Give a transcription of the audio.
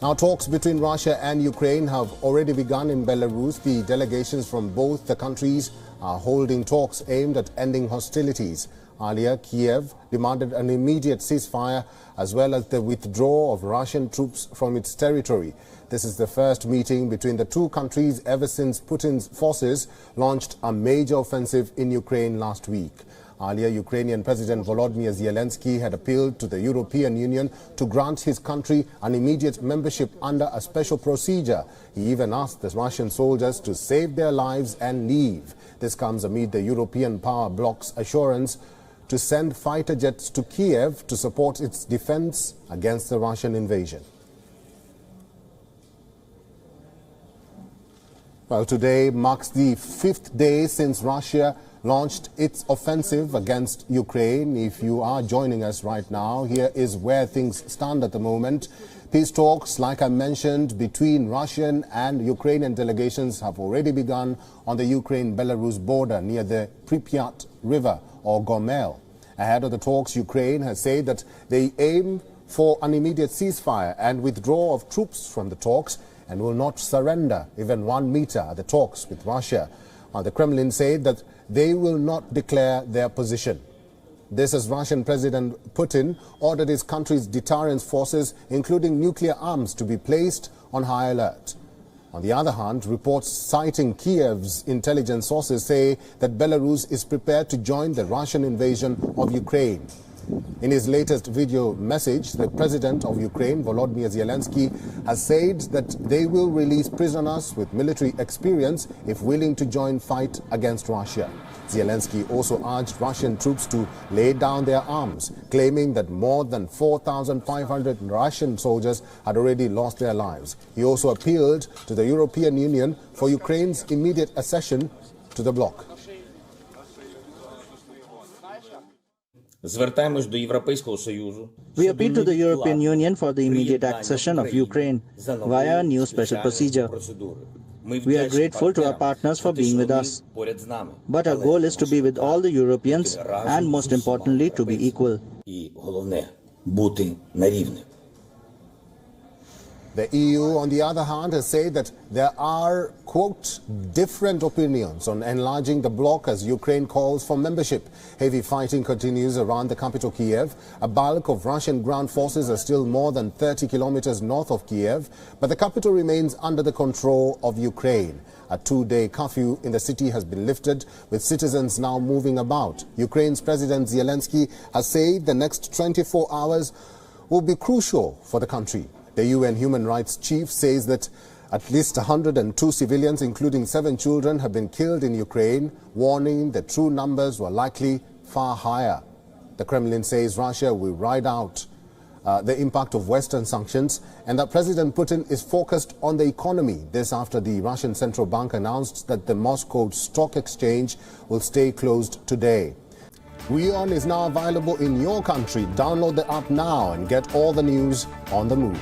Now, talks between Russia and Ukraine have already begun in Belarus. The delegations from both the countries are holding talks aimed at ending hostilities. Earlier, Kyiv demanded an immediate ceasefire as well as the withdrawal of Russian troops from its territory. This is the first meeting between the two countries ever since Putin's forces launched a major offensive in Ukraine last week. Earlier, Ukrainian President Volodymyr Zelensky had appealed to the European Union to grant his country an immediate membership under a special procedure. He even asked the Russian soldiers to save their lives and leave. This comes amid the European power bloc's assurance to send fighter jets to Kyiv to support its defense against the Russian invasion. Well, today marks the 5th day since Russia launched its offensive against Ukraine. If you are joining us right now, here is where things stand at the moment. Peace talks, like I mentioned, between Russian and Ukrainian delegations have already begun on the Ukraine-Belarus border near the Pripyat River or Gomel. Ahead of the talks, Ukraine has said that they aim for an immediate ceasefire and withdrawal of troops from the talks and will not surrender even 1 meter at the talks with Russia. The Kremlin said that they will not declare their position. This as Russian President Putin ordered his country's deterrence forces, including nuclear arms, to be placed on high alert. On the other hand, reports citing Kyiv's intelligence sources say that Belarus is prepared to join the Russian invasion of Ukraine. In his latest video message, the president of Ukraine, Volodymyr Zelensky, has said that they will release prisoners with military experience if willing to join fight against Russia. Zelensky also urged Russian troops to lay down their arms, claiming that more than 4,500 Russian soldiers had already lost their lives. He also appealed to the European Union for Ukraine's immediate accession to the bloc. We appeal to the European Union for the immediate accession of Ukraine via a new special procedure. We are grateful to our partners for being with us. But our goal is to be with all the Europeans and, most importantly, to be equal. The EU, on the other hand, has said that there are, quote, different opinions on enlarging the bloc as Ukraine calls for membership. Heavy fighting continues around the capital Kyiv. A bulk of Russian ground forces are still more than 30 kilometers north of Kyiv, but the capital remains under the control of Ukraine. A 2-day curfew in the city has been lifted, with citizens now moving about. Ukraine's President Zelensky has said the next 24 hours will be crucial for the country. The UN human rights chief says that at least 102 civilians, including 7 children, have been killed in Ukraine, warning that true numbers were likely far higher. The Kremlin says Russia will ride out the impact of Western sanctions and that President Putin is focused on the economy. This after the Russian Central Bank announced that the Moscow Stock Exchange will stay closed today. WION is now available in your country. Download the app now and get all the news on the move.